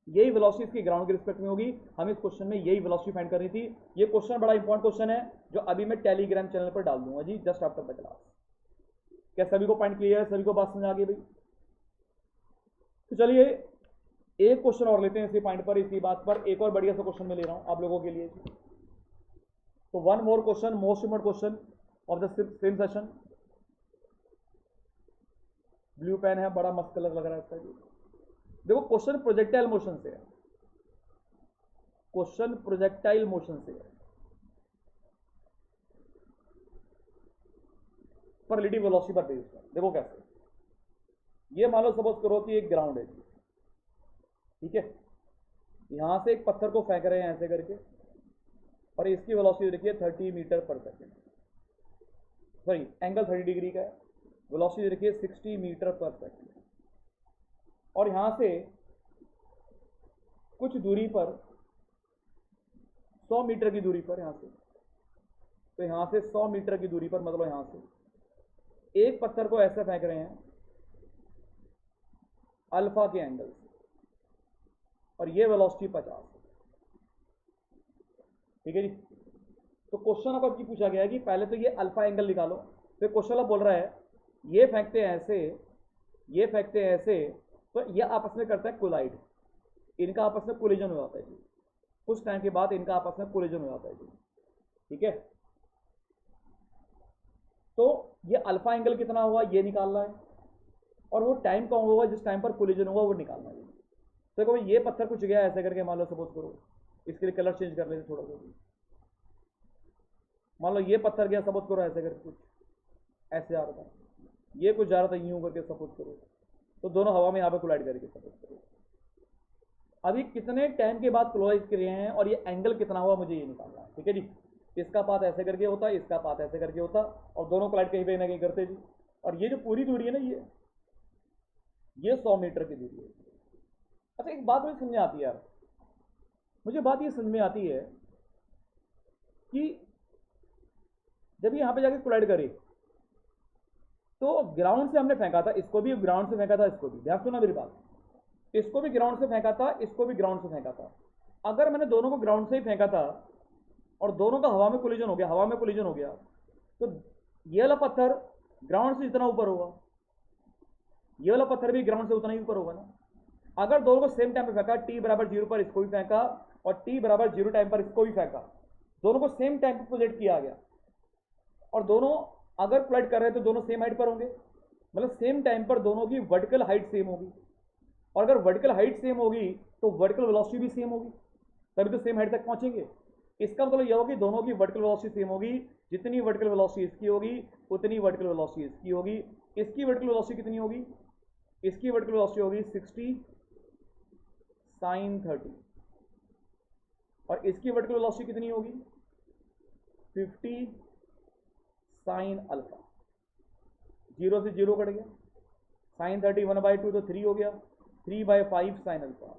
यही वेलोसिटी इसकी ग्राउंड के रिस्पेक्ट में होगी। हम इस क्वेश्चन में यही वेलोसिटी फाइंड करनी थी। ये क्वेश्चन बड़ा इंपॉर्टेंट क्वेश्चन है जो अभी मैं टेलीग्राम चैनल पर डाल दूंगा जी, जस्ट आफ्टर द क्लास। क्या सभी को पॉइंट क्लियर है? सभी को बात समझ आ गई भाई? तो चलिए एक क्वेश्चन और लेते हैं इसी पॉइंट पर, इसी बात पर एक और बढ़िया सा क्वेश्चन मैं ले रहा हूं आप लोगों के लिए। तो one more question, most important question of the same session. Blue pen है, बड़ा मस्त कलर लग रहा है इसका जी। देखो क्वेश्चन प्रोजेक्टाइल मोशन से है, क्वेश्चन प्रोजेक्टाइल मोशन से है, पर रिलेटिव वेलोसिटी पर बेस्ड है। देखो कैसे, ये मान लो सपोज करो कि एक ग्राउंड है, ठीक है, यहां से एक पत्थर को फेंक रहे हैं ऐसे करके, और इसकी वेलोसिटी देखिए 30 मीटर पर सेकेंड। सॉरी एंगल 30 डिग्री का है, वेलोसिटी देखिए 60 मीटर पर सेकंड, और यहां से कुछ दूरी पर 100 मीटर की दूरी पर यहां से, तो यहां से 100 मीटर की दूरी पर मतलब यहां से एक पत्थर को ऐसे फेंक रहे हैं अल्फा के एंगल से, और ये वेलोसिटी 50, ठीक है जी। तो क्वेश्चन अब आपकी पूछा गया है कि पहले तो ये अल्फा एंगल निकालो, फिर क्वेश्चन अब बोल रहा है ये फेंकते हैं ऐसे, ये फेंकते हैं ऐसे, तो ये आपस में करता है कोलाइड, इनका आपस में कोलिजन हो जाता है जी, कुछ टाइम के बाद इनका आपस में कोलिजन हो जाता है जी, ठीक है। तो ये अल्फा एंगल कितना हुआ ये निकालना है, और वो टाइम कौन होगा जिस टाइम पर कोलिजन होगा वो निकालना है। तो देखो ये पत्थर कुछ गया ऐसे करके, मान लो सपोज करो, इसके लिए कलर चेंज कर लेते थोड़ा सा, मान लो ये पत्थर गया सपोज करो ऐसे करके, कुछ ऐसे आ रहा था, ये कुछ जा रहा था यूं करके सपोज करो, तो दोनों हवा में यहाँ पे कोलाइड करके सपोज करो। अभी कितने टाइम के बाद कोलाइड किए हैं और ये एंगल कितना हुआ मुझे ये निकालना है, ठीक है जी। इसका पाथ ऐसे करके होता, इसका पाथ ऐसे करके होता, और दोनों कोलाइड कहीं पे ना कहीं करते जी। और ये जो पूरी दूरी है ना, ये 100 मीटर की दूरी है। अच्छा एक बात मुझे समझ में आती है यार, मुझे बात ये समझ में आती है कि जब यहाँ पे जाके कोलाइड करे तो ग्राउंड से हमने फेंका था, इसको भी ग्राउंड से फेंका था, इसको भी, ध्यान सुना मेरी बात, इसको भी ग्राउंड से फेंका था, इसको भी ग्राउंड से फेंका था। अगर मैंने दोनों को ग्राउंड से ही फेंका था और दोनों का हवा में कोलिजन हो गया, हवा में कोलिजन हो गया, तो ये वाला पत्थर ग्राउंड से जितना ऊपर होगा ये वाला पत्थर भी ग्राउंड से उतना ही ऊपर होगा ना। अगर दोनों को सेम टाइम पे फेंका, टी बराबर 0 पर इसको भी फेंका और टी बराबर 0 टाइम पर इसको भी फेंका, दोनों को सेम टाइम पर प्रोजेक्ट किया गया, और दोनों अगर कोलाइड कर रहे हैं तो दोनों सेम हाइट पर होंगे, मतलब सेम टाइम पर दोनों की वर्टिकल हाइट सेम होगी, और अगर वर्टिकल हाइट सेम होगी तो वर्टिकल वेलोसिटी भी सेम होगी, तभी तो सेम हाइट तक पहुंचेंगे। इसका मतलब यह होगा कि दोनों की वर्टिकल वेलोसिटी सेम होगी, जितनी वर्टिकल वेलोसिटी इसकी होगी उतनी वर्टिकल वेलोसिटी इसकी होगी। इसकी वर्टिकल वेलोसिटी कितनी होगी, इसकी वर्टिकल वेलोसिटी होगी 60 sin 30, और इसकी वर्टिकल वेलोसिटी कितनी होगी 50 sin अल्फा। 0 से 0 कट गया, sin 30 1/2 तो 3 हो गया, 3/5 sin अल्फा।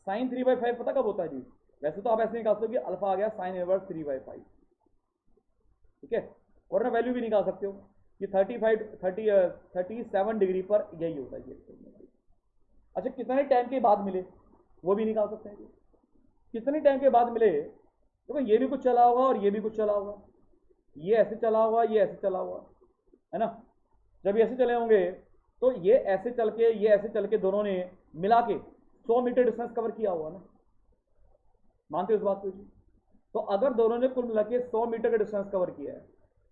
sin 3/5 पता कब होता है जी, वैसे तो आप ऐसे निकाल सकते हो कि अल्फा आ गया sin इनवर्स 3/5, ठीक है, और ना वैल्यू भी निकाल सकते हो कि 37 डिग्री पर यही होता है। अच्छा कितने टाइम के बाद मिले वो भी निकाल सकते हैं, कितने टाइम के बाद मिले, देखो ये भी कुछ चला होगा और ये भी कुछ चला होगा, ये ऐसे चला हुआ ये ऐसे चला हुआ है ना। जब ये ऐसे चले होंगे तो ये ऐसे चल के ये ऐसे चल के दोनों ने मिला के 100 मीटर डिस्टेंस कवर किया हुआ ना, मानते हो इस बात को जी। तो अगर दोनों ने कुल मिला के 100 मीटर का डिस्टेंस कवर किया है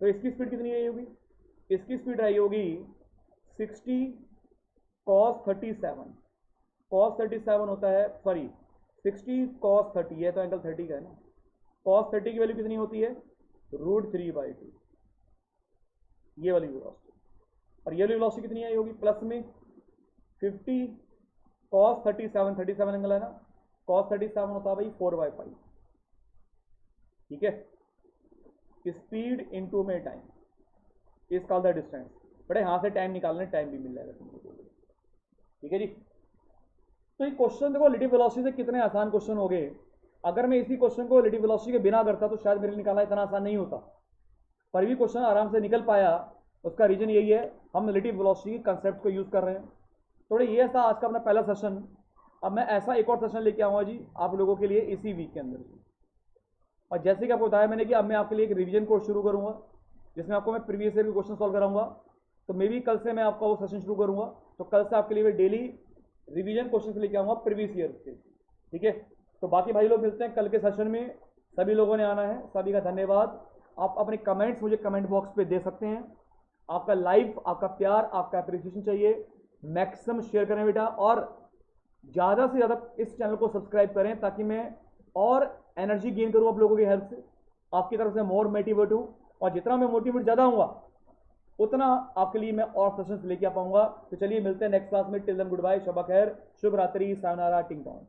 तो इसकी स्पीड कितनी रही होगी, इसकी स्पीड रही होगी 60 cos 37, cos 37 होता है, सॉरी 60 cos 30 है तो एंगल 30 का है ना, cos 30 की वैल्यू कितनी होती है √3/2, ये वाली वेलोसिटी। और ये वाली वेलोसिटी कितनी आई होगी प्लस में 50 cos 37, 37 एंगल है ना, cos 37 होता है भाई 4/5, ठीक है। स्पीड इनटू में time is called the distance, बड़े यहां से टाइम निकालने टाइम भी मिल जाएगा तुमको, ठीक है जी। तो ये क्वेश्चन देखो रिलेटिव वेलोसिटी से कितने आसान क्वेश्चन हो गए। अगर मैं इसी क्वेश्चन को रिलेटिव वेलोसिटी के बिना करता तो शायद मेरे निकालना इतना आसान नहीं होता, पर भी क्वेश्चन आराम से निकल पाया। उसका रीजन यही है हम रिलेटिव वेलोसिटी के कंसेप्ट को यूज कर रहे हैं। थोड़ा ये था आज का अपना पहला सेशन। अब मैं ऐसा एक और सेशन लेके आऊंगा जी आप लोगों के लिए इसी वीक के अंदर। और जैसे कि आपको बताया मैंने कि अब मैं आपके लिए एक रिवीजन कोर्स शुरू करूंगा जिसमें आपको मैं प्रीवियस ईयर के क्वेश्चन सॉल्व कराऊंगा। तो मे भी कल से मैं आपका वो सेशन शुरू करूंगा, तो कल से आपके लिए मैं डेली रिवीजन क्वेश्चन लेके आऊंगा प्रीवियस ईयर के, ठीक है। तो बाकी भाई लोग मिलते हैं कल के सेशन में, सभी लोगों ने आना है, सभी का धन्यवाद। आप अपने कमेंट्स मुझे कमेंट बॉक्स पे दे सकते हैं, आपका लाइव आपका प्यार आपका अप्रिसिएशन चाहिए, मैक्सिमम शेयर करें बेटा, और ज़्यादा से ज़्यादा इस चैनल को सब्सक्राइब करें ताकि मैं और एनर्जी गेन करूँ आप लोगों की हेल्प से, आपकी तरफ से मोर मोटिवेट हूँ, और जितना मैं मोटिवेट ज़्यादा हूँगा उतना आपके लिए मैं और सेशंस लेके आ पाऊंगा। तो चलिए मिलते हैं नेक्स्ट क्लास में, till then good bye, Shaba खैर, शुभ रात्रि, सायनारा, टिंग टॉन्ग।